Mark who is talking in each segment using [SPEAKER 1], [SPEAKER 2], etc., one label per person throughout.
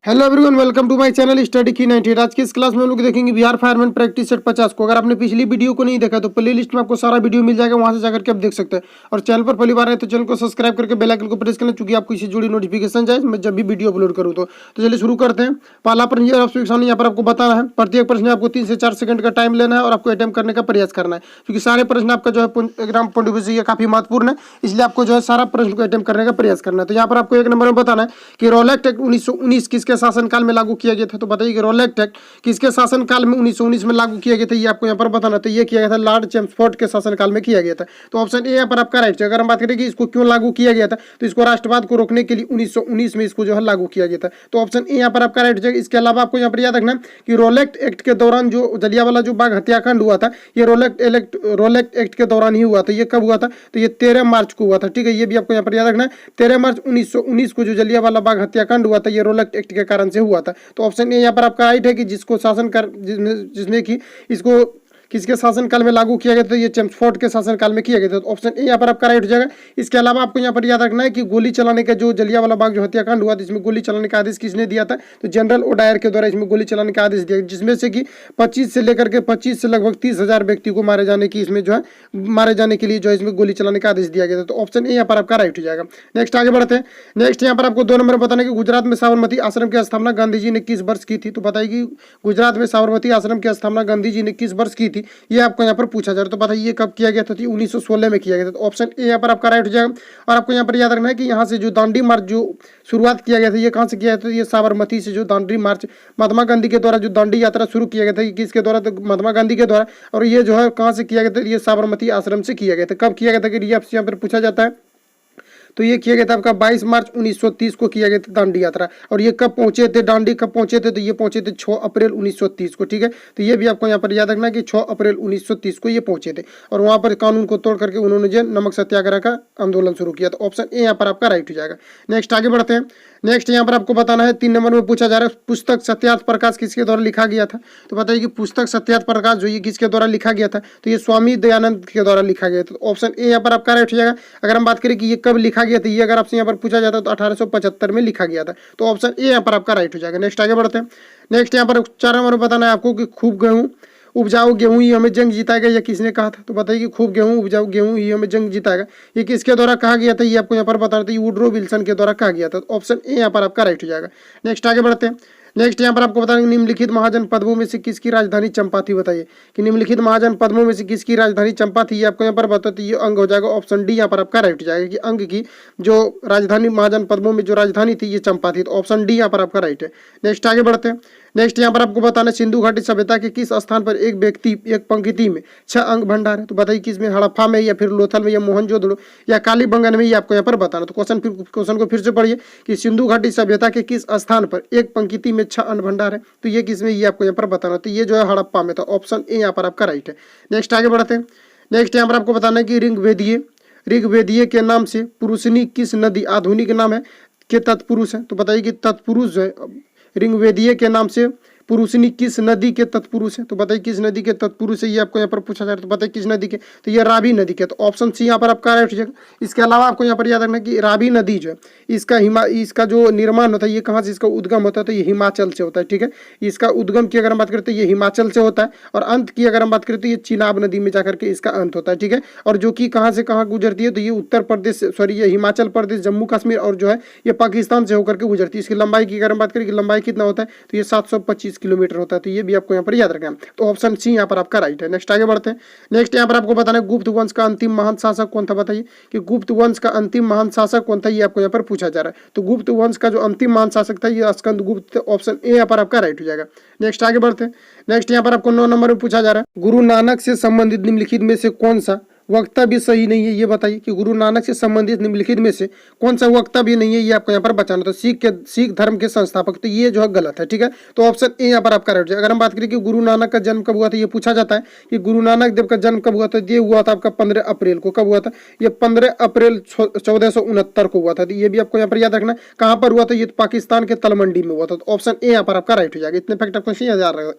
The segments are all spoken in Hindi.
[SPEAKER 1] Hello everyone, welcome to my channel study की 98। आज की इस क्लास में हम लोग देखेंगे बिहार फायरमैन प्रैक्टिस सेट 50 को। अगर आपने पिछली वीडियो को नहीं देखा तो प्ले लिस्ट में आपको सारा वीडियो मिल जाएगा, वहां से जाकर के आप देख सकते हैं। और चैनल पर पहली बार आए तो चैनल को सब्सक्राइब करके बेल आइकन को प्रेस करना, चूंकि आपको इससे जुड़ी नोटिफिकेशन जाए मैं जब भी वीडियो अपलोड करूँ तो चलिए शुरू करते हैं। पहला प्रश्न आपके सामने यहाँ पर आपको बताना है। प्रत्येक प्रश्न में आपको 3 से 4 सेकंड का टाइम लेना है और आपको अटेम्प्ट करने का प्रयास करना है, क्योंकि सारे प्रश्न आपका जो है एग्जाम पॉइंट ऑफ व्यू से काफी महत्वपूर्ण है, इसलिए आपको जो है सारा प्रश्न को अटेम्प्ट करने का प्रयास करना है। तो यहाँ पर आपको एक नंबर में बताना है कि रोलेक्ट एक्ट 1919 किसके शासनकाल में लागू किया गया था। तो बताइए कि रोलेक्ट एक्ट किसके शासनकाल में 1919 में लागू किया गया था, ये आपको यहाँ पर बताना। तो ये किया गया था लॉर्ड चेम्सफोर्ड के शासनकाल में किया गया था। तो ऑप्शन ए यहाँ पर आपका राइट है। अगर हम बात करें कि इसको क्यों लागू किया गया था, तो इसको राष्ट्रवाद को रोकने के लिए 1919 में इसको जो है लागू किया गया था। तो ऑप्शन ए यहाँ पर आपका राइट है। इसके अलावा आपको यहाँ पर याद रखना कि रोलेक्ट एक्ट के दौरान जो जलियांवाला जो बाग हत्याकांड हुआ था, ये रोलेक्ट एक्ट के दौरान ही हुआ था। ये कब हुआ था, तो ये 13 मार्च को हुआ था। ठीक है, ये भी आपको यहाँ पर याद रखना है। 13 मार्च 1919 को जो जलियांवाला बाग हत्याकांड हुआ था, ये रोलेक्ट एक्ट के कारण से हुआ था। तो ऑप्शन ए यहाँ पर आपका राइट है कि जिसको शासन कर जिसमें कि इसको किसके शासनकाल में लागू किया गया था, ये चेम्सफोर्ड के शासनकाल में किया गया था। तो ऑप्शन ए यहाँ पर आपका राइट हो जाएगा। इसके अलावा आपको यहाँ पर याद रखना है कि गोली चलाने का जो जलियांवाला बाग जो हत्याकांड हुआ था, इसमें गोली चलाने का आदेश किसने दिया था, तो जनरल ओडायर के द्वारा इसमें गोली चलाने का आदेश दिया, जिसमें से कि 25 से लेकर के 25 से लगभग 30,000 व्यक्ति को मारे जाने की इसमें जो है मारे जाने के लिए जो है इसमें गोली चलाने का आदेश दिया गया था। तो ऑप्शन ए यहाँ पर आपका राइट हो जाएगा। नेक्स्ट आगे बढ़ते हैं। नेक्स्ट यहाँ पर आपको 2 नंबर बताना कि गुजरात में साबरमती आश्रम की स्थापना गांधी जी ने किस वर्ष की थी। तो बताइए कि गुजरात में साबरमती आश्रम की स्थापना गांधी जी ने किस वर्ष की थी, ये आपको यहाँ पर पूछा जा रहा है। तो बताइए ये कब किया गया था, 1916 में किया गया था। तो ऑप्शन ए यहाँ पर आपका राइट हो जाएगा। और आपको यहाँ पर याद रखना है कि यहाँ से जो दांडी मार्च जो शुरुआत किया गया था, ये कहाँ से किया गया था, ये साबरमती से जो दांडी मार्च महात्मा गांधी के द्वारा जो दांडी यात्रा शुरू किया गया था, ये किसके द्वारा, तो महात्मा गांधी के द्वारा। और ये जो है कहाँ से किया गया था, ये साबरमती आश्रम से किया गया था। कब किया गया था, कि ये आपसे यहाँ पर पूछा जाता है। तो ये किया गया था आपका 22 मार्च 1930 को किया गया था दांडी यात्रा। और ये कब पहुंचे थे, दांडी कब पहुंचे थे, तो ये पहुंचे थे 6 अप्रैल 1930 को। ठीक है, तो ये भी आपको यहाँ पर याद रखना कि 6 अप्रैल 1930 को ये पहुंचे थे। और वहां पर कानून को तोड़ करके उन्होंने जो नमक सत्याग्रह का आंदोलन शुरू किया। तो ऑप्शन ए यहाँ पर आपका राइट हो जाएगा। नेक्स्ट आगे बढ़ते हैं। नेक्स्ट यहाँ पर आपको बताना है 3 नंबर में पूछा जा रहा है पुस्तक सत्यार्थ प्रकाश किसके द्वारा लिखा गया था। तो बताइए कि पुस्तक सत्यार्थ प्रकाश जो ये किसके द्वारा लिखा गया था, तो ये स्वामी दयानंद के द्वारा लिखा गया था। तो ऑप्शन ए यहाँ पर आपका राइट हो जाएगा। अगर हम बात करें कि ये कब लिखा गया था, ये अगर आपसे यहाँ पर पूछा जाता तो 1875 में लिखा गया था। तो ऑप्शन ए यहाँ पर आपका राइट हो जाएगा। नेक्स्ट आगे बढ़ते हैं। नेक्स्ट यहाँ पर 4 नंबर में बताना है आपको कि खूब गेहूं उपजाऊ गेहूं ही हमें जंग जिताएगा, यह किसने कहा था। तो बताइए कि खूब गेहूं उपजाऊ गेहूं ही हमें जंग जिताएगा, ये किसके द्वारा कहा गया था, ये आपको यहाँ पर बताना था। ये वुडरो विल्सन के द्वारा कहा गया था। तो ऑप्शन ए यहाँ पर आपका राइट हो जाएगा। नेक्स्ट आगे बढ़ते हैं। नेक्स्ट यहाँ पर आपको बताएंगे निम्नलिखित महाजनपदों में से किसकी राजधानी चंपा थी। बताइए कि निम्नलिखित महाजनपदों में से किसकी राजधानी चंपा थी, ये आपको यहाँ पर बताते ये अंग हो जाएगा। ऑप्शन डी यहाँ पर आपका राइट हो जाएगा कि अंग की जो राजधानी महाजनपदों में जो राजधानी थी ये चंपा थी। तो ऑप्शन डी यहाँ पर आपका राइट है। नेक्स्ट आगे बढ़ते हैं। नेक्स्ट यहाँ पर आपको बताना सिंधु घाटी सभ्यता के किस स्थान पर एक व्यक्ति एक पंक्ति में 6 अंग भंडार है। तो बताइए किसमें, हड़प्पा में या फिर लोथल में या मोहनजोदड़ो या कालीबंगन में, ये आपको यहाँ पर बताना। तो क्वेश्चन को फिर से पढ़िए कि सिंधु घाटी सभ्यता के किस स्थान पर एक पंक्ति में 6 अन्न भंडार है, तो ये किसमें, ये आपको यहाँ पर बताना। तो ये जो है हड़प्पा में था। ऑप्शन ए यहाँ पर आपका राइट है। नेक्स्ट आगे बढ़ते हैं। नेक्स्ट यहाँ पर आपको बताना है कि ऋग्वेदीय के नाम से पुरुषनी किस नदी आधुनिक नाम है के तत्पुरुष है। तो बताइए कि तत्पुरुष जो है ऋग्वेदीय के नाम से पुरुषनी किस नदी के तत्पुरुष है। तो बताइए किस नदी के तत्पुरुष है, ये आपको यहाँ पर पूछा जा रहा है। तो बताइए किस नदी के, तो ये रावी नदी के। तो ऑप्शन सी यहाँ पर आपका राइट हो जाएगा। इसके अलावा आपको यहाँ पर याद रखना कि रावी नदी जो है इसका जो निर्माण होता है, ये कहाँ से इसका उद्गम होता है, तो ये हिमाचल से होता है। ठीक है, इसका उद्गम की अगर हम बात करें तो ये हिमाचल से होता है, और अंत की अगर हम बात करें तो ये चिनाब नदी में जाकर के इसका अंत होता है। ठीक है, और जो कि कहाँ से कहाँ गुजरती है, तो ये उत्तर प्रदेश ये हिमाचल प्रदेश, जम्मू कश्मीर और जो है ये पाकिस्तान से होकर के गुजरती है। इसकी लंबाई की अगर हम बात करें कि लंबाई कितना होता है, तो ये 725 किलोमीटर होता है। तो ये भी आपको यहाँ पर याद रखना है। तो ऑप्शन सी यहाँ पर आपका राइट है। नेक्स्ट आगे बढ़ते हैं। नेक्स्ट यहाँ पर आपको बताना है गुप्त वंश का अंतिम महान शासक कौन था। बताइए कि गुप्त वंश का अंतिम महान शासक कौन था, ये आपको यहाँ पर पूछा जा रहा है। तो गुप्त वंश का जो अंतिम महान शासक था ये स्कंदगुप्त। ऑप्शन ए यहाँ पर आपका राइट हो जाएगा। नेक्स्ट आगे बढ़ते हैं। नेक्स्ट यहाँ पर आपको 9 नंबर में पूछा जा रहा है गुरु नानक से संबंधित निम्नलिखित में से कौन सा वक्तव्य सही नहीं है। ये बताइए कि गुरु नानक से संबंधित निम्नलिखित में से कौन सा वक्तव्य नहीं है, ये आपको यहाँ पर बचाना। तो सिख धर्म के संस्थापक, तो ये जो है गलत है। ठीक है, तो ऑप्शन ए यहाँ पर आपका राइट है। अगर हम बात करें कि गुरु नानक का जन्म कब हुआ था, ये पूछा जाता है कि गुरु नानक देव का जन्म कब हुआ था। ये हुआ था आपका 15 अप्रैल को। कब हुआ था, ये 15 अप्रैल 1469 को हुआ था। ये भी आपको यहाँ पर याद रखना। कहाँ पर हुआ था, ये पाकिस्तान के तलमंडी में हुआ था। तो ऑप्शन ए यहाँ पर आपका राइट हो जाएगा। इतने फैक्ट आपको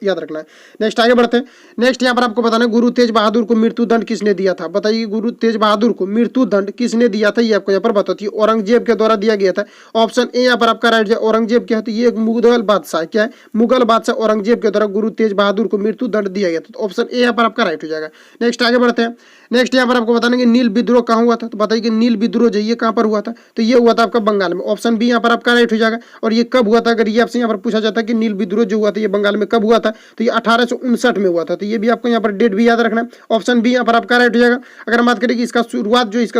[SPEAKER 1] याद रखना है। नेक्स्ट आगे बढ़ते हैं। नेक्स्ट यहाँ पर आपको बताना है गुरु तेज बहादुर को मृत्यु दंड किसने दिया था। बताइए गुरु तेज बहादुर को मृत्यु दंड किसने दिया था, ये आपको यहाँ पर बताती है औरंगजेब के द्वारा दिया गया था। ऑप्शन ए यहाँ पर आपका राइट है, औरंगजेब क्या है, तो ये एक मुगल बादशाह क्या है, मुगल बादशाह औरंगजेब के द्वारा गुरु तेज बहादुर को मृत्यु दंड दिया गया था। तो ऑप्शन ए यहाँ पर आपका राइट हो जाएगा। नेक्स्ट आगे बढ़ते हैं। नेक्स्ट यहाँ पर आपको बताना कि नील विद्रोह कहाँ हुआ था, तो बताइए कि नील विद्रोह जो ये कहाँ पर हुआ था, तो ये हुआ था आपका बंगाल में। ऑप्शन बी यहाँ पर आपका राइट हो जाएगा। और ये कब हुआ था, अगर ये आपसे यहाँ पर पूछा जाता है कि नील विद्रोह जो हुआ था ये बंगाल में कब हुआ था, तो ये 1859 में हुआ था। तो ये भी आपको यहाँ पर डेट भी याद रखना है। ऑप्शन बी यहाँ पर आपका राइट हो जाएगा। अगर हम बात करें कि इसका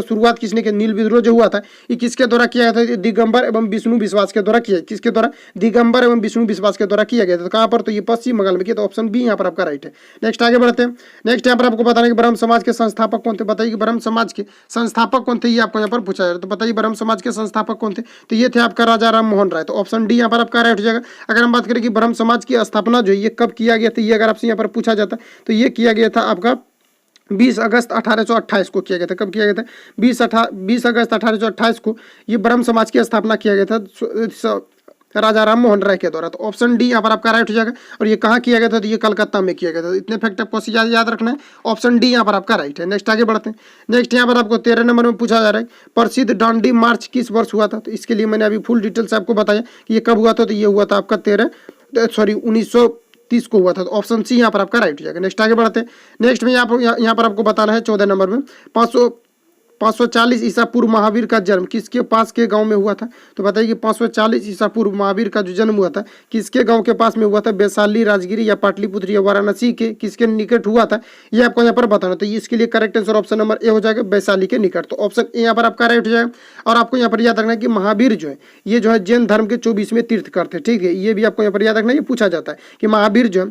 [SPEAKER 1] शुरुआत किसने की, नील विद्रोह जो हुआ था ये किसके द्वारा किया गया था, दिगंबर एवं विष्णु विश्वास के द्वारा किया, किसके द्वारा, दिगंबर एवं विष्णु विश्वास के द्वारा किया गया था। तो कहाँ पर, तो ये पश्चिम बंगाल में किया। तो ऑप्शन बी यहाँ पर आपका राइट है। नेक्स्ट आगे बढ़ते हैं। नेक्स्ट यहाँ पर आपको बताना है कि ब्रह्म समाज के संस्थापक कौन थे, बताइए कि ब्रह्म समाज के संस्थापक कौन थे, ये आपको यहाँ पर पूछा जाए। तो बताइए ब्रह्म समाज के संस्थापक कौन थे, तो ये थे आपका राजा राम मोहन राय। तो ऑप्शन डी यहाँ पर आपका राइट हो जाएगा। अगर हम बात करें कि ब्रह्म समाज की स्थापना जो है ये कब किया गया था, ये अगर आपसे यहाँ पर पूछा जाता तो ये किया गया था आपका 20 अगस्त 1828 को किया गया था। कब किया गया था, 20 अगस्त 1828 को ये ब्रह्म समाज की स्थापना किया गया था राजा राम मोहन राय के द्वारा। तो ऑप्शन डी यहाँ पर आपका राइट हो जाएगा। और ये कहाँ किया गया था, तो ये कलकत्ता में किया गया था। इतने फैक्ट आपको याद रखना है। ऑप्शन डी यहाँ पर आपका राइट है। नेक्स्ट आगे बढ़ते हैं। नेक्स्ट यहाँ पर आपको 13 नंबर में पूछा जा रहा है प्रसिद्ध डांडी मार्च किस वर्ष हुआ था। तो इसके लिए मैंने अभी फुल डिटेल्स आपको बताया कि ये कब हुआ था। तो ये हुआ था आपका 1930 को हुआ था। तो ऑप्शन सी यहाँ पर आपका राइट हो जाएगा। नेक्स्ट आगे बढ़ते हैं। नेक्स्ट में यहाँ पर आपको बताना है 14 नंबर में 540 ईसा पूर्व महावीर का जन्म किसके पास के गांव में हुआ था। तो बताइए कि 540 ईसा पूर्व महावीर का जो जन्म हुआ था किसके गांव के पास में हुआ था, वैशाली, राजगिरी या पाटलिपुत्र या वाराणसी के किसके निकट हुआ था, ये आपको यहाँ पर बताना। तो इसके लिए correct answer option number A हो जाएगा, वैशाली के निकट। तो ऑप्शन ए यहाँ पर आपका राइट हो जाएगा। और आपको यहाँ पर याद रखना है कि महावीर जो है ये जो है जैन धर्म के 24वें तीर्थकर थे। ठीक है, ये भी आपको यहाँ पर याद रखना है। ये पूछा जाता है कि महावीर जो है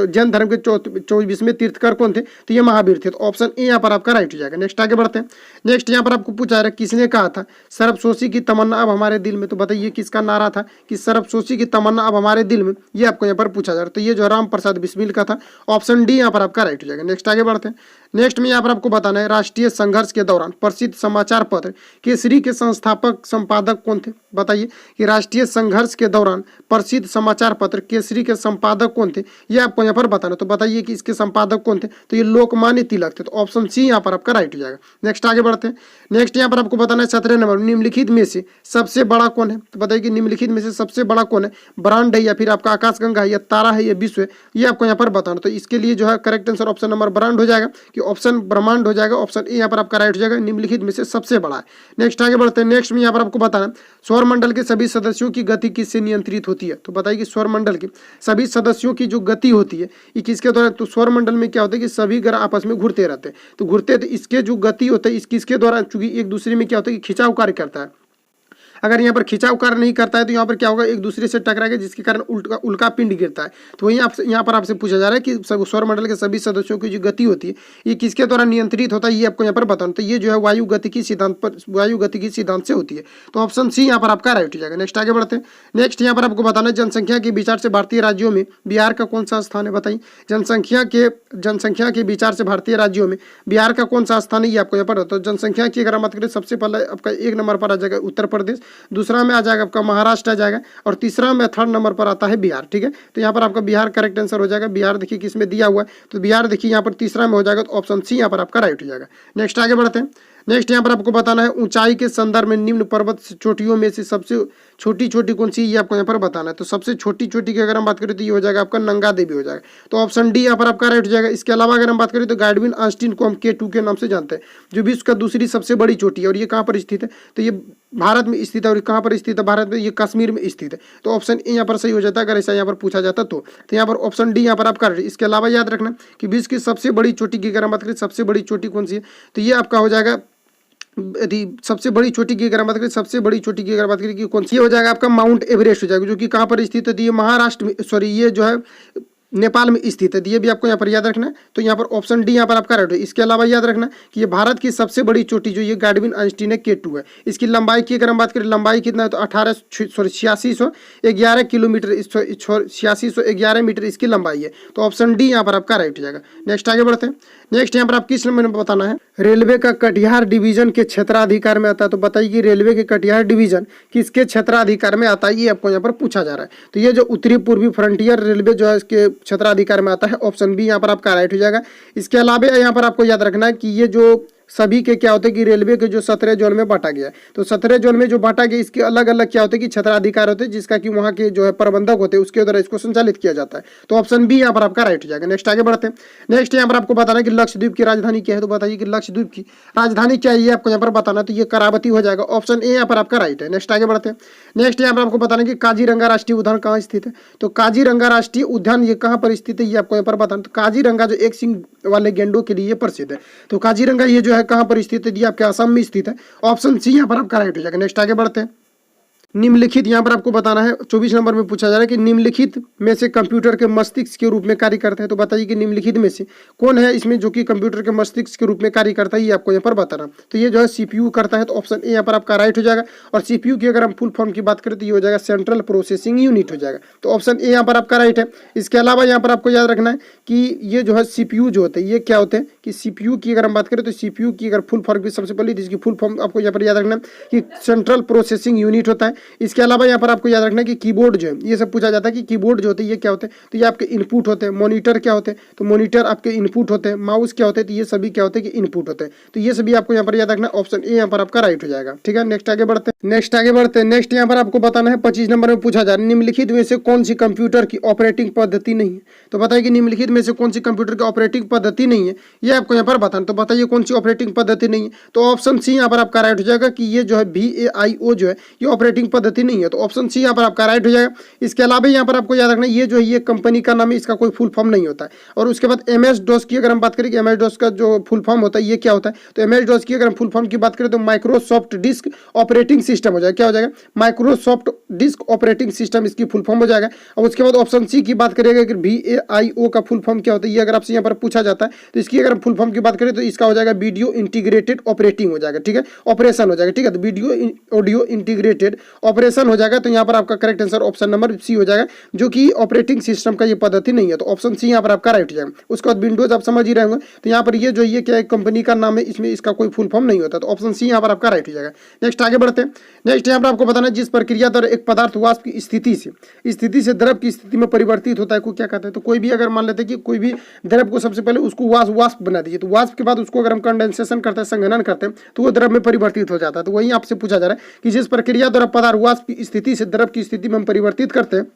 [SPEAKER 1] जैन धर्म के 24वें तीर्थकर कौन थे, तो ये महावीर थे। तो ऑप्शन ए यहाँ पर आपका राइट हो जाएगा। नेक्स्ट आगे बढ़ते हैं। नेक्स्ट यहाँ पर आपको पूछा है किसने कहा था सर्वसोशी की तमन्ना अब हमारे दिल में। तो बताइए किसका नारा था कि सर्वसोशी की तमन्ना अब हमारे दिल में, ये आपको यहाँ पर पूछा जा रहा है। तो ये जो राम प्रसाद बिस्मिल का था। ऑप्शन डी यहाँ पर आपका राइट हो जाएगा। नेक्स्ट आगे बढ़ते हैं। नेक्स्ट में यहाँ पर आपको बताना है राष्ट्रीय संघर्ष के दौरान प्रसिद्ध समाचार पत्र केसरी के संस्थापक संपादक कौन थे। बताइए कि राष्ट्रीय संघर्ष के दौरान प्रसिद्ध समाचार पत्र केसरी के संपादक कौन थे, ये आपको यहाँ पर बताना। तो बताइए कि इसके संपादक कौन थे, तो ये लोकमान्य तिलक थे। तो ऑप्शन सी यहाँ पर आपका राइट हो जाएगा। नेक्स्ट आगे बढ़ते हैं। नेक्स्ट यहाँ पर आपको बताना है 17 नंबर निम्नलिखित में से सबसे बड़ा कौन है। तो बताइए कि निम्नलिखित में से सबसे बड़ा कौन है, ब्रह्मांड है या फिर आपका आकाशगंगा है या तारा है या विश्व है, ये आपको यहाँ पर बताना। तो इसके लिए जो है करेक्ट आंसर ऑप्शन नंबर ब्रह्मांड हो जाएगा कि ऑप्शन ब्रह्मांड हो जाएगा। ऑप्शन ए यहाँ पर आपका राइट हो जाएगा, निम्नलिखित में से सबसे बड़ा है। नेक्स्ट आगे बढ़ते हैं। नेक्स्ट में यहाँ पर आपको बताना सौर मंडल के सभी सदस्यों की गति किससे नियंत्रित होती है। तो बताइए कि सौर मंडल के सभी सदस्यों की जो गति होती है ये किसके द्वारा। तो सौर मंडल में क्या होता है कि सभी ग्रह आपस में घूरते रहते हैं। तो घूरते तो इसके जो गति होता है किसके द्वारा, चूंकि एक दूसरे में क्या होता है कि खिंचाव कार्य करता है। अगर यहाँ पर खिंचाव कार्य नहीं करता है तो यहाँ पर क्या होगा, एक दूसरे से टकराएगा जिसके कारण उल्का पिंड गिरता है। तो वही यहाँ पर आपसे पूछा जा रहा है कि सौर मंडल के सभी सदस्यों की जो गति होती है ये किसके द्वारा नियंत्रित होता है, ये आपको यहाँ पर बताना। तो ये जो है वायु गतिकी सिद्धांत से होती है। तो ऑप्शन सी यहाँ पर आपका राइट हो जाएगा। नेक्स्ट आगे बढ़ते हैं। नेक्स्ट यहाँ पर आपको बताना है जनसंख्या के विचार से भारतीय राज्यों में बिहार का कौन सा स्थान है। बताइए जनसंख्या के विचार से भारतीय राज्यों में बिहार का कौन सा स्थान है, ये आपको यहाँ पर। तो जनसंख्या की अगर हम बात करें सबसे पहले आपका 1 नंबर पर आ जाएगा उत्तर प्रदेश, दूसरा में आ जाएगा आपका महाराष्ट्र आ जाएगा और तीसरा में 3rd नंबर पर आता है बिहार। ठीक है, तो यहाँ पर आपका बिहार करेक्ट आंसर हो जाएगा। बिहार देखिए किसमें दिया हुआ है, तो बिहार देखिए यहाँ पर तीसरा में हो जाएगा। तो ऑप्शन सी यहाँ पर आपका राइट हो जाएगा। नेक्स्ट आगे बढ़ते हैं। नेक्स्ट यहाँ पर आपको बताना है ऊंचाई के संदर्भ में निम्न पर्वत चोटियों में से सबसे छोटी चोटी कौन सी, ये आपको यहाँ पर बताना है। तो सबसे छोटी चोटी की अगर हम बात करें तो ये हो जाएगा आपका नंगा देवी हो जाएगा। तो ऑप्शन डी यहाँ पर आपका राइट हो जाएगा। इसके अलावा अगर हम बात करें तो गाडविन आस्टीन को हम K2 के नाम से जानते हैं, जो विश्व का दूसरी सबसे बड़ी चोटी है। और ये कहाँ पर स्थित है, तो ये भारत में स्थित है। और कहाँ पर स्थित है, भारत में, ये कश्मीर में स्थित है। तो ऑप्शन ए यहाँ पर सही हो जाता है अगर ऐसा यहाँ पर पूछा जाता तो यहाँ पर ऑप्शन डी यहाँ पर आपका। इसके अलावा याद रखना कि विश्व की सबसे बड़ी चोटी की अगर हम बात करें सबसे बड़ी चोटी कौन सी है, तो ये आपका हो जाएगा यदि सबसे बड़ी चोटी की अगर बात करें सबसे बड़ी चोटी की अगर बात करें कि कौन सी हो जाएगा आपका माउंट एवरेस्ट हो जाएगा, जो कि कहाँ पर स्थित है, ये महाराष्ट्र में, सॉरी ये जो है नेपाल में स्थित है। ये भी आपको यहाँ पर याद रखना है। तो यहाँ पर ऑप्शन डी यहाँ पर आपका राइट है। इसके अलावा याद रखना कि ये भारत की सबसे बड़ी चोटी जो ये गाडविन आइंस्टीन है K2 है। इसकी लंबाई की अगर हम बात करें, लंबाई कितना है, तो 8611 किलोमीटर 8611 मीटर इसकी लंबाई है। तो ऑप्शन डी यहाँ पर आपका राइट हो जाएगा। नेक्स्ट आगे बढ़ते हैं। नेक्स्ट यहाँ पर आप किस नंबर में बताना है, रेलवे का कटिहार डिवीजन के क्षेत्राधिकार में आता है। तो बताइए कि रेलवे के कटिहार डिवीजन किसके क्षेत्राधिकार में आता है, ये आपको यहाँ पर पूछा जा रहा है। तो ये जो उत्तरी पूर्वी फ्रंटियर रेलवे जो है इसके क्षेत्राधिकार में आता है, ऑप्शन बी यहाँ पर आपका राइट हो जाएगा। इसके अलावा यहाँ पर आपको याद रखना है कि ये जो सभी के क्या होते हैं कि रेलवे के जो 17 जोन में बांटा गया है, तो 17 जोन में जो बांटा गया इसके अलग अलग क्या होते हैं कि क्षेत्राधिकार होते हैं, जिसका कि वहाँ के जो है प्रबंधक होते हैं उसके द्वारा इसको संचालित किया जाता है। तो ऑप्शन बी यहाँ पर आपका राइट हो जाएगा। नेक्स्ट आगे बढ़ते हैं। नेक्स्ट यहाँ पर आपको बताना है कि लक्षद्वीप की राजधानी क्या है, तो बताइए कि लक्षद्वीप की राजधानी क्या है, ये आपको यहाँ पर बताना, तो ये करावती हो जाएगा, ऑप्शन ए यहाँ पर आपका राइट है। नेक्स्ट आगे बढ़ते हैं। नेक्स्ट यहाँ पर आपको बताना है कि काजीरंगा राष्ट्रीय उद्यान कहाँ स्थित है, तो काजीरंगा राष्ट्रीय उद्यान ये कहाँ पर स्थित है, ये आपको यहाँ पर बताना। तो काजीरंगा जो एक सिंग वाले गेंडों के लिए प्रसिद्ध है, तो काजीरंगा ये जो है कहाँ पर स्थित है, ये आपके असम में स्थित है, ऑप्शन सी यहाँ पर आपका राइट हो जाएगा। नेक्स्ट आगे बढ़ते हैं। निम्नलिखित यहाँ पर आपको बताना है 24 नंबर में पूछा जा रहा है कि निम्नलिखित में से कंप्यूटर के मस्तिष्क के रूप में कार्य करता है, तो बताइए कि निम्नलिखित में से कौन है इसमें जो कि कंप्यूटर के मस्तिष्क के रूप में कार्य करता है, ये आपको यहाँ पर बताना। तो ये जो है सीपीयू करता है, तो ऑप्शन ए यहाँ पर आपका राइट हो जाएगा। और सीपीयू की अगर हम फुल फॉर्म की बात करें तो ये हो जाएगा सेंट्रल प्रोसेसिंग यूनिट हो जाएगा, तो ऑप्शन ए यहाँ पर आपका राइट है। इसके अलावा यहाँ पर आपको याद रखना है कि ये जो है सीपीयू जो होते हैं ये क्या होते हैं कि सीपीयू की अगर हम बात करें तो सीपीयू की अगर फुल फॉर्म की सबसे पहले इसकी फुल फॉर्म आपको यहाँ पर याद रखना है कि सेंट्रल प्रोसेसिंग यूनिट होता है। इसके अलावा यहाँ पर आपको याद रखना है कि कीबोर्ड जो है ये सब पूछा जाता है कि कीबोर्ड जो होते हैं ये क्या होते हैं, तो ये आपके इनपुट होते हैं। मॉनिटर क्या होते हैं, तो मॉनिटर आपके इनपुट होते हैं। माउस क्या होते हैं, तो ये सभी क्या होते हैं कि इनपुट होते हैं। तो ये सभी आपको यहाँ पर याद रखना, ऑप्शन ए यहाँ पर आपका राइट हो जाएगा। ठीक है, नेक्स्ट आगे बढ़ते हैं। नेक्स्ट यहाँ पर आपको बताना है 25 नंबर में पूछा जा रहा है निम्नलिखित में से कौन सी कंप्यूटर की ऑपरेटिंग पद्धति नहीं है, तो बताइए कि निम्नलिखित में से कौन सी कंप्यूटर की ऑपरेटिंग पद्धति नहीं है, ये आपको यहाँ पर बताना। तो बताइए कौन सी ऑपरेटिंग पद्धति नहीं है, तो ऑप्शन सी यहाँ पर आपका राइट हो जाएगा कि ये जो है VAIO जो है ये ऑपरेटिंग पद्धति नहीं है, तो ऑप्शन सी यहाँ पर आपका राइट हो जाएगा। इसके अलावा यहाँ पर आपको याद रखना ये जो है ये कंपनी का नाम है, इसका कोई फुल फॉर्म नहीं होता है। और उसके बाद MS-DOS की अगर हम बात करें कि MS-DOS का जो फुल फॉर्म होता है ये क्या होता है, तो MS-DOS की अगर हम फुल फॉर्म की बात करें तो माइक्रोसॉफ्ट डिस्क ऑपरेटिंग सिस्टम हो जाएगा। क्या हो जाएगा, माइक्रोसॉफ्ट डिस्क ऑपरेटिंग सिस्टम इसकी फुल फॉर्म हो जाएगा। और उसके बाद ऑप्शन सी की बात करेंगे कि VAIO का फुल फॉर्म क्या होता है, ये अगर आपसे यहाँ पर पूछा जाता है तो इसकी अगर फुल फॉर्म की बात करें तो इसका हो जाएगा वीडियो इंटीग्रेटेड ऑपरेटिंग हो जाएगा। ठीक है, ऑपरेशन हो जाएगा। ठीक है, तो वीडियो ऑडियो इंटीग्रेटेड ऑपरेशन हो जाएगा। तो यहाँ पर आपका correct answer option number C हो जाएगा, जो कि ऑपरेटिंग सिस्टम का ये पद्धति नहीं है, तो ऑप्शन सी यहाँ पर आपका राइट हो जाएगा। उसके बाद विंडोज आप समझ ही रहे होंगे, तो यहाँ पर ये जो ये क्या कंपनी का नाम है इसमें इसका कोई फुल फॉर्म नहीं होता, तो ऑप्शन सी यहाँ पर आपका राइट हो जाएगा। नेक्स्ट आगे बढ़ते हैं। नेक्स्ट यहाँ पर आपको बताना है जिस प्रक्रिया द्वारा एक पदार्थ वाष्प की स्थिति से द्रव की स्थिति में परिवर्तित होता है को क्या कहते हैं, तो कोई भी अगर मान लेते हैं कि कोई भी द्रव को सबसे पहले उसको वाष्प बना दीजिए, तो वाष्प के बाद उसको अगर हम कंडेंसेशन करते हैं, संघनन करते हैं, तो वो द्रव में परिवर्तित हो जाता है। तो वही आपसे पूछा जा रहा है कि जिस प्रक्रिया द्वारा पदार्थ वाष्प की स्थिति से द्रव की स्थिति में हम परिवर्तित करते हैं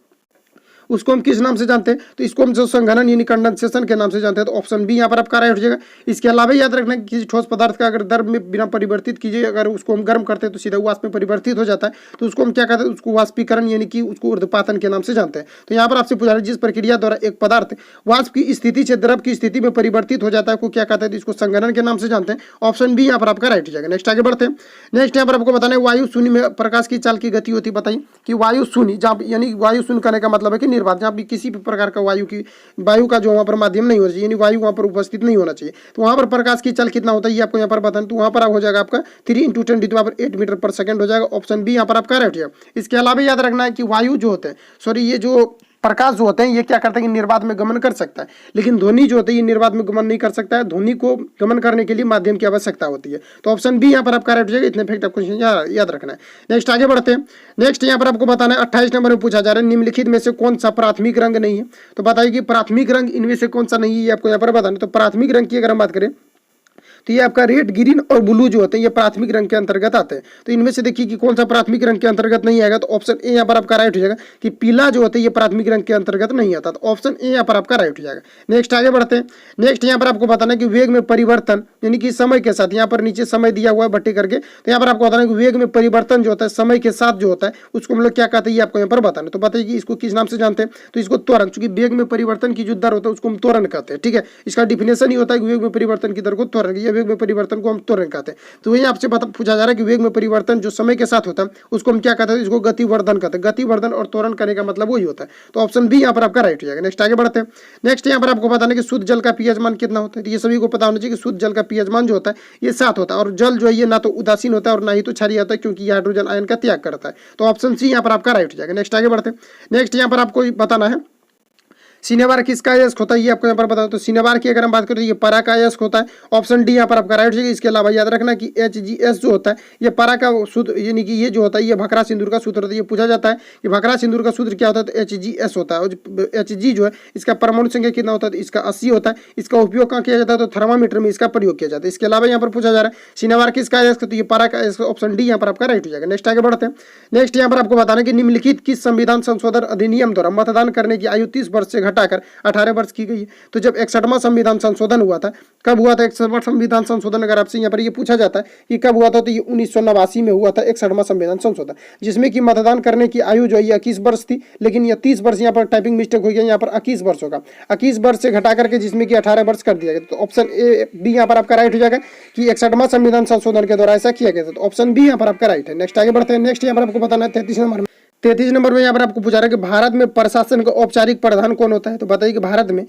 [SPEAKER 1] उसको हम किस नाम से जानते हैं, तो इसको हम जो संघनन यानी कंडेंसेशन के नाम से जानते हैं, तो ऑप्शन बी यहाँ पर आपका राइट हो जाएगा। इसके अलावा याद रखना कि किसी ठोस पदार्थ का अगर द्रव में बिना परिवर्तित कीजिए अगर उसको हम गर्म करते हैं तो सीधा वाष्प में परिवर्तित हो जाता है, तो उसको हम क्या कहते हैं, उसको वाष्पीकरण यानी कि उसको ऊर्ध्वपातन के नाम से जानते हैं। तो यहाँ पर आपसे पूछा है जिस प्रक्रिया द्वारा एक पदार्थ वाष्प की स्थिति से द्रव की स्थिति में परिवर्तित हो जाता है को क्या कहते हैं, तो इसको संघनन के नाम से जानते हैं। ऑप्शन बी यहाँ पर आपका राइट हो जाएगा। नेक्स्ट आगे बढ़ते हैं। नेक्स्ट यहाँ पर आपको बताना है वायु शून्य में प्रकाश की चाल की गति होती है। बताइए कि वायु शून्य जहाँ यानी वायु शून्य करने का मतलब है कि निर्वात, जहाँ भी किसी प्रकार का वायु का जो वहां पर माध्यम नहीं होना चाहिए यानी वायु वहां पर उपस्थित नहीं होना चाहिए, तो वहां पर प्रकाश की चाल कितना होता है ये आपको यहाँ पर बताना, तो वहां पर हो जाएगा आपका 3 × 10⁸ मीटर पर सेकंड हो जाएगा। ऑप्शन बी यहाँ पर आपका राइट है। इसके अलावा याद रखना है कि वायु जो होते हैं ये जो प्रकाश जो होते हैं ये क्या करते हैं कि निर्वात में गमन कर सकता है, लेकिन ध्वनि जो होती है ये निर्वात में गमन नहीं कर सकता है। ध्वनि को गमन करने के लिए माध्यम की आवश्यकता होती है, तो ऑप्शन बी यहाँ पर आपका राइट हो जाएगा। इतने फैक्ट आपको याद रखना है। नेक्स्ट आगे बढ़ते हैं। नेक्स्ट यहाँ पर आपको बताना है 28 नंबर में पूछा जा रहा है निम्नलिखित में से कौन सा प्राथमिक रंग नहीं है, तो बताइए कि प्राथमिक रंग इनमें से कौन सा नहीं है, ये आपको यहाँ पर बताना है। तो प्राथमिक रंग की अगर हम बात करें तो ये आपका रेड, ग्रीन और ब्लू जो होते हैं ये प्राथमिक रंग के अंतर्गत आते हैं। तो इनमें से देखिए कि कौन सा प्राथमिक रंग के अंतर्गत नहीं आएगा, तो ऑप्शन ए यहाँ पर आपका राइट हो जाएगा कि पीला जो होता है ये प्राथमिक रंग के अंतर्गत नहीं आता, तो ऑप्शन ए यहाँ पर आपका राइट हो जाएगा। नेक्स्ट आगे बढ़ते हैं। नेक्स्ट यहाँ पर आपको बताना है कि वेग में परिवर्तन यानी कि समय के साथ, यहाँ पर नीचे समय दिया हुआ है भट्टी करके, तो यहाँ पर आपको बताना है कि वेग में परिवर्तन जो होता है समय के साथ जो होता है उसको हम लोग क्या कहते हैं ये आपको यहाँ पर बताना है। तो बताइए कि इसको किस नाम से जानते हैं, तो इसको त्वरण, चूंकि वेग में परिवर्तन की जो दर होता है उसको हम त्वरण कहते हैं। ठीक है, इसका डिफिनेशन ही होता है कि वेग में परिवर्तन की दर को त्वरण, या वेग में परिवर्तन को हम त्वरण कहते हैं। तो वही आपसे पूछा जा रहा है कि वेग में परिवर्तन जो समय के साथ होता है उसको हम क्या कहते हैं, इसको गतिवर्धन कहते हैं। गतिवर्धन और त्वरण करने का मतलब वही होता है, तो ऑप्शन बी यहाँ पर आपका राइट हो जाएगा। नेक्स्ट आगे बढ़ते हैं। नेक्स्ट यहाँ पर आपको बताना है कि शुद्ध जल का पीएच मान कितना होता है, तो ये सभी को पता होना चाहिए कि शुद्ध जल का पीएच मान जो होता है ये 7 होता है, और जल जो है ये ना तो उदासीन होता है और ना ही तो क्षारीय होता है, क्योंकि ये हाइड्रोजन आयन का त्याग करता है, तो ऑप्शन सी यहाँ पर आपका राइट हो जाएगा। नेक्स्ट आगे बढ़ते हैं। नेक्स्ट यहाँ पर आपको बताना है शनिवार किसका अयस्क होता है ये आपको यहाँ पर बताओ। तो शनिवार की अगर हम बात करें तो ये परा का अयस्क होता है, ऑप्शन डी यहाँ पर आपका राइट हो जाएगा। इसके अलावा याद रखना कि HGS जो होता है ये परा का सूत्र, यानी कि ये जो होता है ये भखरा सिंदूर का सूत्र होता है। ये पूछा जाता है कि भखरा सिंदूर का सूत्र क्या होता है, तो HGS होता है। और Hg जो है इसका परमाणु संख्या कितना होता है, तो इसका 80 होता है। इसका उपयोग कहाँ किया जाता है, तो थर्मामीटर में इसका प्रयोग किया जाता है। इसके अलावा यहाँ पर पूछा जा रहा है शनिवार किसका अयस्क, तो ये परा का अयस्क, ऑप्शन डी यहाँ पर आपका राइट हो जाएगा। नेक्स्ट आगे बढ़ते हैं। नेक्स्ट यहाँ पर आपको बताना कि निम्नलिखित किस संविधान संशोधन अधिनियम द्वारा मतदान करने की आयु 30 वर्ष से घटाकर 18 वर्ष की गई है। तो जब 61वां संविधान संशोधन हुआ था, कब हुआ था 61वां संविधान संशोधन, अगर आपसे यहाँ पर ये पूछा जाता है कि कब हुआ था, तो ये 1989 में हुआ था 61वां संविधान संशोधन, जिसमें कि मतदान करने की आयु जो है 21 वर्ष थी, लेकिन ये 30 वर्ष यहाँ पर टाइपिंग मिस्टेक हो गया, यहाँ पर 21 वर्ष होगा, 21 वर्ष से घटा करके जिसमें कि 18 वर्ष कर दिया गया। तो ऑप्शन ए बी यहाँ पर आपका राइट हो जाएगा कि 61वां संविधान संशोधन के द्वारा ऐसा किया गया था। तो ऑप्शन बी यहाँ पर आपका राइट है। नेक्स्ट आगे बढ़ते हैं। नेक्स्ट यहाँ पर आपको बताना है 33 नंबर में यहाँ पर आपको पूछा रहा है कि भारत में प्रशासन का औपचारिक प्रधान कौन होता है। तो बताइए कि भारत में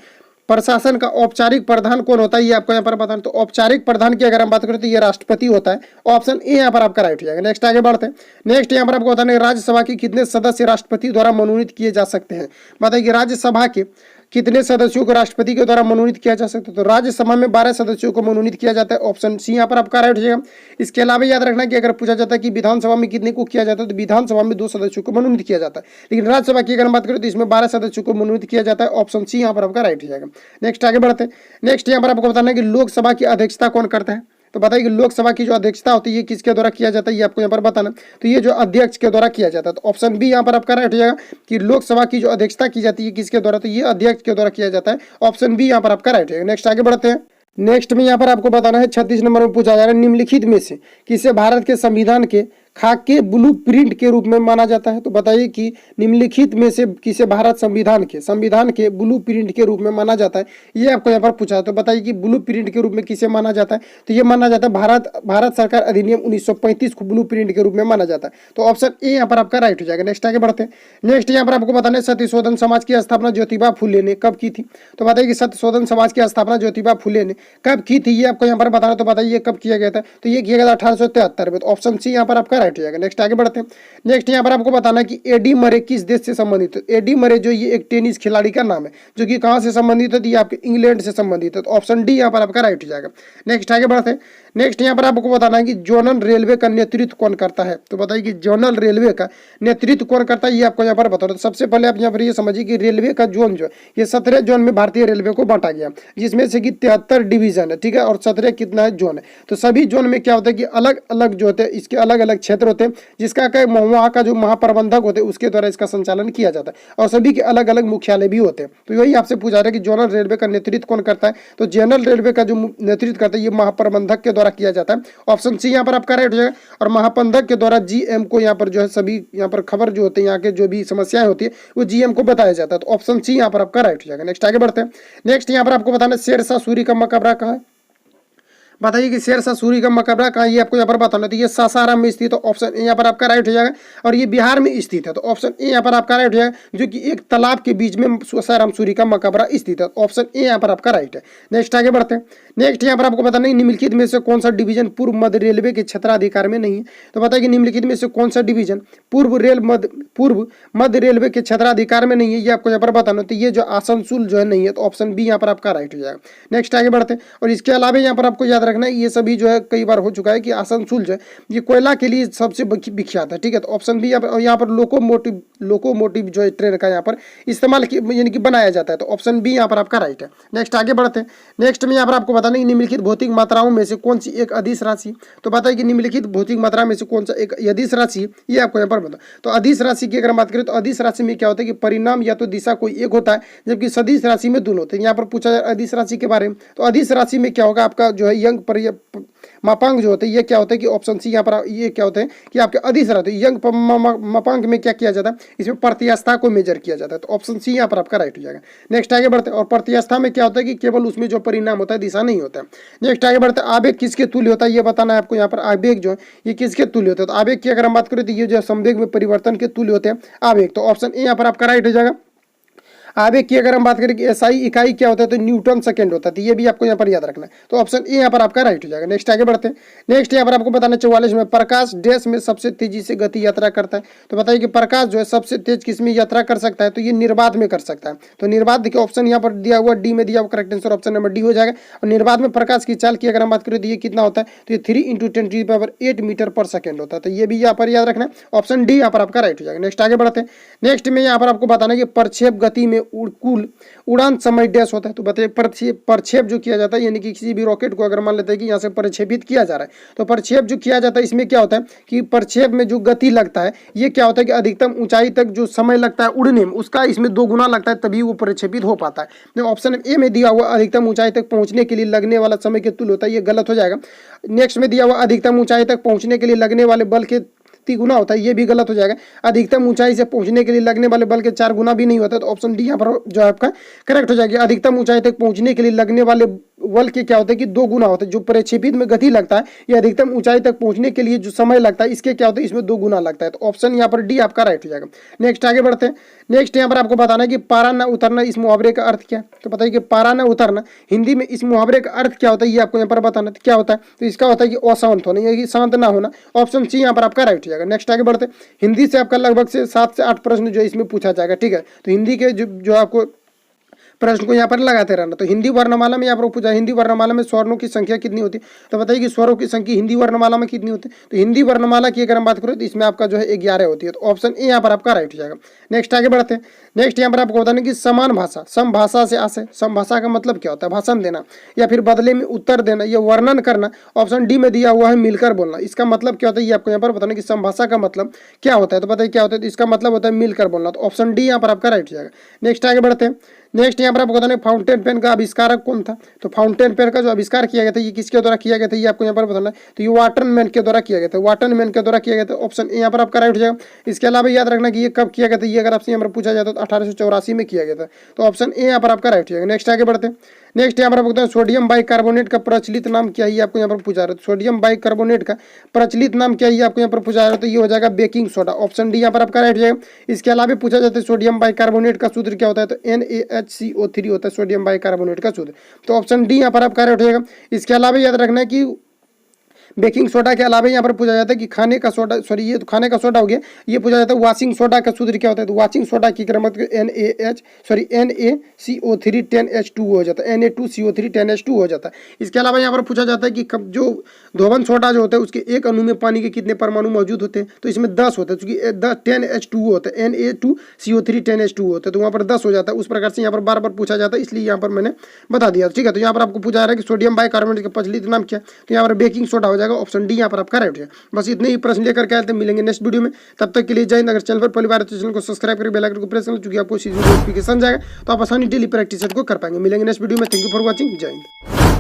[SPEAKER 1] प्रशासन का औपचारिक प्रधान कौन होता है, ये आपको यहाँ पर बताना। तो औपचारिक प्रधान की अगर हम बात करें तो ये राष्ट्रपति होता है, ऑप्शन ए यहाँ पर आपका राइट हो जाएगा। नेक्स्ट आगे बढ़ते हैं। नेक्स्ट यहाँ पर आपको बताना है राज्यसभा के कितने सदस्य राष्ट्रपति द्वारा मनोनीत किए जा सकते हैं। बताइए कि राज्यसभा के कितने सदस्यों को राष्ट्रपति के द्वारा मनोनीत किया जा सकता है। तो राज्यसभा में 12 सदस्यों को मनोनीत किया जाता है, ऑप्शन सी यहाँ पर आपका राइट हो जाएगा। इसके अलावा याद रखना कि अगर पूछा जाता है कि विधानसभा में कितने को किया जाता है, तो विधानसभा में 2 सदस्यों को मनोनीत किया जाता है, लेकिन राज्यसभा की अगर हम बात करें तो इसमें 12 सदस्यों को मनोनीत किया जाता है, ऑप्शन सी यहाँ पर आपका राइट हो जाएगा। नेक्स्ट आगे बढ़ते हैं। नेक्स्ट यहाँ पर आपको बताना है कि लोकसभा की अध्यक्षता कौन करता है। तो बताइए कि लोकसभा की जो अध्यक्षता होती है ये किसके द्वारा किया जाता है, ये आपको यहाँ पर बताना। तो ये जो अध्यक्ष के द्वारा किया जाता है, तो ऑप्शन बी यहाँ पर आपका राइट हो जाएगा कि लोकसभा की जो अध्यक्षता की जाती है किसके द्वारा, तो ये अध्यक्ष के द्वारा किया जाता है, ऑप्शन बी यहाँ पर आपका राइट है। नेक्स्ट आगे बढ़ते हैं। नेक्स्ट में यहाँ पर आपको बताना है 36 नंबर में पूछा जा रहा है निम्नलिखित में से किसे भारत के संविधान के खाके ब्लू प्रिंट के रूप में माना जाता है। तो बताइए कि निम्नलिखित में से किसे भारत संविधान के ब्लू प्रिंट के रूप में माना जाता है, ये आपको यहाँ पर पूछा है। तो बताइए कि ब्लू प्रिंट के रूप में किसे माना जाता है, तो ये माना जाता है भारत सरकार अधिनियम 1935 को ब्लू प्रिंट के रूप में माना जाता है। तो ऑप्शन ए यहाँ पर आपका राइट हो जाएगा। नेक्स्ट आगे बढ़ते हैं। नेक्स्ट यहाँ पर आपको बताना है सत्यशोधन समाज की स्थापना ज्योतिबा फुले ने कब की थी। तो बताइए कि सत्यशोधन समाज की स्थापना ज्योतिबा फुले ने कब की थी, ये आपको यहाँ पर बताना। तो बताइए कब किया गया था, तो ये किया गया था 1873 में। तो ऑप्शन सी यहाँ पर आपका राइट हो जाएगा। नेक्स्ट आगे बढ़ते हैं। नेक्स्ट यहाँ पर आपको बताना है कि एडी मरे किस देश से संबंधित है। एडी मरे जो ये एक टेनिस खिलाड़ी का नाम है जो कि कहाँ से संबंधित है, तो ये आपके इंग्लैंड से संबंधित है। तो ऑप्शन डी यहाँ पर आपका राइट हो जाएगा। नेक्स्ट आगे बढ़ते हैं। नेक्स्ट यहाँ पर आपको बताना है कि जोनल रेलवे का नेतृत्व कौन करता है। तो बताइए कि जोनल रेलवे का नेतृत्व कौन करता है, ये आपको यहाँ पर बताना। तो सबसे पहले आप यहाँ पर ये समझिए कि रेलवे का जोन जो है ये 17 जोन में भारतीय रेलवे को बांटा गया, जिसमें से कि 73 डिवीजन है, ठीक है, और 17 कितना है जोन है। तो सभी जोन में क्या होता है कि अलग अलग जो होते हैं इसके अलग अलग क्षेत्र होते हैं, जिसका वहाँ का जो महाप्रबंधक होते हैं उसके द्वारा इसका संचालन किया जाता है, और सभी के अलग अलग मुख्यालय भी होते हैं। तो यही आपसे पूछा रहा है कि जोनल रेलवे का नेतृत्व कौन करता है। तो जनरल रेलवे का जो नेतृत्व करता है ये महाप्रबंधक के द्वारा किया जाता है, ऑप्शन सी यहाँ पर आपका राइट हो जाएगा। और महाप्रबंधक के द्वारा जीएम को यहाँ पर जो है सभी यहाँ पर खबर जो होती है यहाँ के जो भी समस्याएं होती है वो जीएम को बताया जाता है। तो ऑप्शन सी यहाँ पर आपका राइट हो जाएगा। नेक्स्ट आगे बढ़ते हैं। नेक्स्ट यहाँ पर आपको बताना है शेरशाह सूरी का मकबरा कहाँ है। बताइए कि शेरशाह सूरी का मकबरा कहाँ, ये आपको यहाँ पर बताना। तो ये सासाराम में स्थित है, ऑप्शन ए यहाँ पर आपका राइट हो जाएगा। और ये बिहार में स्थित है, तो ऑप्शन ए यहाँ पर आपका राइट हो जाएगा, जो कि एक तालाब के बीच में सासाराम सूरी का मकबरा स्थित है। ऑप्शन ए यहाँ पर आपका राइट है। नेक्स्ट आगे बढ़ते हैं। नेक्स्ट यहाँ पर आपको बताना है निम्नलिखित में से कौन सा डिवीजन पूर्व मध्य रेलवे के क्षेत्राधिकार में नहीं है। तो बताइए कि निम्नलिखित में से कौन सा डिवीजन पूर्व मध्य रेलवे के क्षेत्राधिकार में नहीं है, ये आपको यहाँ पर बताना। तो ये जो आसनसोल जो है नहीं है, तो ऑप्शन बी यहाँ पर आपका राइट हो जाएगा। नेक्स्ट आगे बढ़ते हैं। और इसके अलावा यहाँ पर आपको याद रखना है ये सभी जो है कई बार हो चुका है कि आसनसोल जो है ये कोयला के लिए सबसे विख्यात है, ठीक है। तो ऑप्शन बी यहाँ पर लोकोमोटिव जो है ट्रेन का यहाँ पर इस्तेमाल यानी कि बनाया जाता है। तो ऑप्शन बी यहाँ पर आपका राइट है। नेक्स्ट आगे बढ़ते हैं। नेक्स्ट में यहाँ पर आपको बताना है निम्नलिखित भौतिक मात्राओं में से कौन सी एक अदिश राशि। तो बताइए कि निम्नलिखित भौतिक मात्रा में से कौन सा एक अदिश राशि, ये आपको यहाँ पर बता। तो अदिश राशि की अगर बात करें तो अदिश राशि में क्या होता है कि परिणाम या तो दिशा कोई एक होता है, जबकि सदिश राशि में दोनों होते हैं। यहाँ पर पूछा जाए अदिश राशि के बारे में, तो अदिश राशि में क्या होगा आपका जो है यंग मापांक जो होते हैं, ये क्या होता है कि ऑप्शन सी यहाँ पर ये क्या होते हैं कि आपके अदिश रहते हैं। यंग मापांक में क्या किया जाता है, इसमें प्रत्यास्था को मेजर किया जाता है। तो ऑप्शन सी यहाँ पर आपका राइट हो जाएगा। नेक्स्ट आगे बढ़ते हैं। और प्रत्यास्था में क्या होता है कि केवल उसमें जो परिणाम होता है दिशा नहीं होता है। नेक्स्ट आगे बढ़ते हैं। आवेग किसके तुल्य होता है, ये बताना है आपको। यहाँ पर आवेग जो है ये किसके तुल्य होता है। तो आवेग की अगर हम बात करें तो ये जो संवेग में परिवर्तन के तुल्य होते हैं आवेग। तो ऑप्शन ए यहाँ पर आपका राइट हो जाएगा। आवेग की अगर हम बात करें कि एसआई इकाई क्या होता है तो न्यूटन सेकंड होता है, तो ये भी आपको यहाँ पर याद रखना है। तो ऑप्शन ए यहाँ पर आपका राइट हो जाएगा। नेक्स्ट आगे बढ़ते हैं। नेक्स्ट यहाँ पर आपको बताना 44 में प्रकाश डैश में सबसे तेजी से गति यात्रा करता है। तो बताइए कि प्रकाश जो है सबसे तेज किस में यात्रा कर सकता है, तो ये निर्बाध में कर सकता है। तो निर्बाध देखिए ऑप्शन यहाँ पर दिया हुआ डी में दिया हुआ, correct answer option number D हो जाएगा। और निर्बाध में प्रकाश की चाल की अगर हम बात करें तो ये कितना होता है, तो ये 3 × 10⁸ मीटर पर सेकेंड होता है। तो ये भी यहाँ पर याद रखना है, ऑप्शन डी यहाँ पर आपका राइट हो जाएगा। नेक्स्ट आगे बढ़ते हैं। नेक्स्ट में यहाँ पर आपको बताना है कि प्रक्षेप गति में कुल उड़ान समय डैश होता है। तो बताइए प्रक्षेप जो किया जाता है, यानी कि किसी भी रॉकेट को अगर मान लेते हैं कि यहाँ से प्रक्षेपित किया जा रहा है, तो प्रक्षेप जो किया जाता है इसमें क्या होता है कि प्रक्षेप में जो गति लगता है ये क्या होता है कि अधिकतम ऊंचाई तक जो समय लगता है उड़ने में, उसका इसमें 2 गुना लगता है, तभी वो प्रक्षेपित हो पाता है। ऑप्शन ए में दिया हुआ अधिकतम ऊंचाई तक पहुंचने के लिए लगने वाला समय के तुल्य होता है, ये गलत हो जाएगा। नेक्स्ट में दिया हुआ अधिकतम ऊंचाई तक पहुंचने के लिए लगने वाले बल के 3 गुना होता है, ये भी गलत हो जाएगा। अधिकतम ऊंचाई से पहुंचने के लिए लगने वाले बल के 4 गुना भी नहीं होता, तो ऑप्शन डी यहाँ पर जो है आपका करेक्ट हो जाएगा। अधिकतम ऊंचाई तक पहुंचने के लिए लगने वाले बल के क्या होता है कि 2 गुना होता है। जो प्रक्षेपित में गति लगता है ये अधिकतम ऊंचाई तक पहुंचने के लिए जो समय लगता है इसके क्या होता है, इसमें 2 गुना लगता है। तो ऑप्शन यहाँ पर डी आपका राइट हो जाएगा। नेक्स्ट आगे बढ़ते हैं। नेक्स्ट यहाँ पर आपको बताना है कि पारा न उतरना, इस मुहावरे का अर्थ क्या है। तो बताइए कि पारा न उतरना हिंदी में इस मुहावरे का अर्थ क्या होता है, ये आपको यहाँ पर बताना क्या होता है। तो इसका होता है कि अशांत होना, यानी कि शांत ना होना। ऑप्शन सी यहाँ पर आपका राइट हो जाएगा। नेक्स्ट आगे बढ़ते हैं। हिंदी से आपका लगभग से 7 से 8 प्रश्न जो है इसमें पूछा जाएगा, ठीक है। तो हिंदी के जो आपको प्रश्न को यहाँ पर लगाते रहना। तो हिंदी वर्णमाला में यहाँ पर पूछा, हिंदी वर्णमाला में स्वर्णों की संख्या कितनी होती है। तो बताइए कि स्वरों की संख्या हिंदी वर्णमाला में कितनी होती है। तो हिंदी वर्णमाला की अगर हम बात करें तो इसमें आपका जो है 11 होती है। तो ऑप्शन ए यहाँ पर आपका राइट हो जाएगा। नेक्स्ट आगे बढ़ते हैं। नेक्स्ट यहाँ पर आपको बताना कि समान भाषा समभाषा से आशय, समभाषा का मतलब क्या होता है, भाषण देना या फिर बदले में उत्तर देना या वर्णन करना। ऑप्शन डी में दिया हुआ है मिलकर बोलना। इसका मतलब क्या होता है ये आपको यहाँ पर बताना कि समभाषा का मतलब क्या होता है। तो बताइए क्या होता है, तो इसका मतलब होता है मिलकर बोलना। तो ऑप्शन डी यहाँ पर आपका राइट हो जाएगा। नेक्स्ट आगे बढ़ते हैं। नेक्स्ट यहाँ पर आपको बताना है फाउंटेन पेन का आविष्कारक कौन था। तो फाउंटेन पेन का जो आविष्कार किया गया था ये किसके द्वारा किया गया था, ये आपको यहाँ पर बताना है। तो ये वाटरमैन के द्वारा किया गया था, वाटरमैन के द्वारा किया गया था। ऑप्शन ए यहाँ पर आपका राइट हो जाएगा। इसके अलावा याद रखना कि ये कब किया गया था, ये अगर आपसे यहाँ पर पूछा जाता तो 1884 में किया गया था। तो ऑप्शन ए यहाँ पर आपका राइट हो जाएगा। नेक्स्ट आगे बढ़ते हैं। नेक्स्ट यहाँ पर आपको सोडियम बाइकार्बोनेट का प्रचलित नाम क्या है, ये आपको यहाँ पर पूछा रहा है। सोडियम बाइकार्बोनेट का प्रचलित नाम क्या है, ये आपको यहाँ पर पूछा रहा है। तो ये हो जाएगा बेकिंग सोडा। ऑप्शन डी यहाँ पर आपका राइट हो जाएगा। इसके अलावा पूछा जाता है सोडियम बाइकार्बोनेट का सूत्र क्या होता है, तो NaHCO3 होता है सोडियम बाइकार्बोनेट का सूत्र। तो ऑप्शन डी यहाँ पर आपका राइट हो जाएगा। इसके अलावा याद रखना है कि बेकिंग सोडा के अलावा यहाँ पर पूछा जाता है कि खाने का सोडा, सॉरी ये तो खाने का सोडा हो गया, ये पूछा जाता है वाशिंग सोडा का सूत्र क्या होता है। तो वाशिंग सोडा की क्रमत NaCO3 10H2 हो जाता है, Na2CO3 10H2 हो जाता है। इसके अलावा यहाँ पर पूछा जाता है कि जो धोवन सोडा जो होता है उसके एक अणु में पानी के कितने परमाणु मौजूद होते हैं। तो इसमें 10 होता है, क्योंकि 10H2 होता है, Na2CO3 10H2 होता है, तो वहाँ पर 10 हो जाता है। उस प्रकार से यहाँ पर बार बार पूछा जाता है, इसलिए यहाँ पर मैंने बता दिया, ठीक है। तो यहाँ पर आपको पूछा जा रहा है कि सोडियम बाइकार्बोनेट का प्रचलित नाम क्या है, तो यहाँ पर बेकिंग सोडा हो जाएगा। ऑप्शन डी यहाँ पर आपका राइट है। बस इतने ही प्रश्न लेकर के आए थे, मिलेंगे नेक्स्ट वीडियो में। तब तक के लिए जय हिंद। अगर चैनल पर पहली बार तो चैनल को सब्सक्राइब करके बेल आइकन को प्रेस करना, क्योंकि आपको नोटिफिकेशन जाएगा तो आप आसानी डेली प्रैक्टिस को कर पाएंगे। मिलेंगे नेक्स्ट वीडियो में। Thank you for watching. जय हिंद।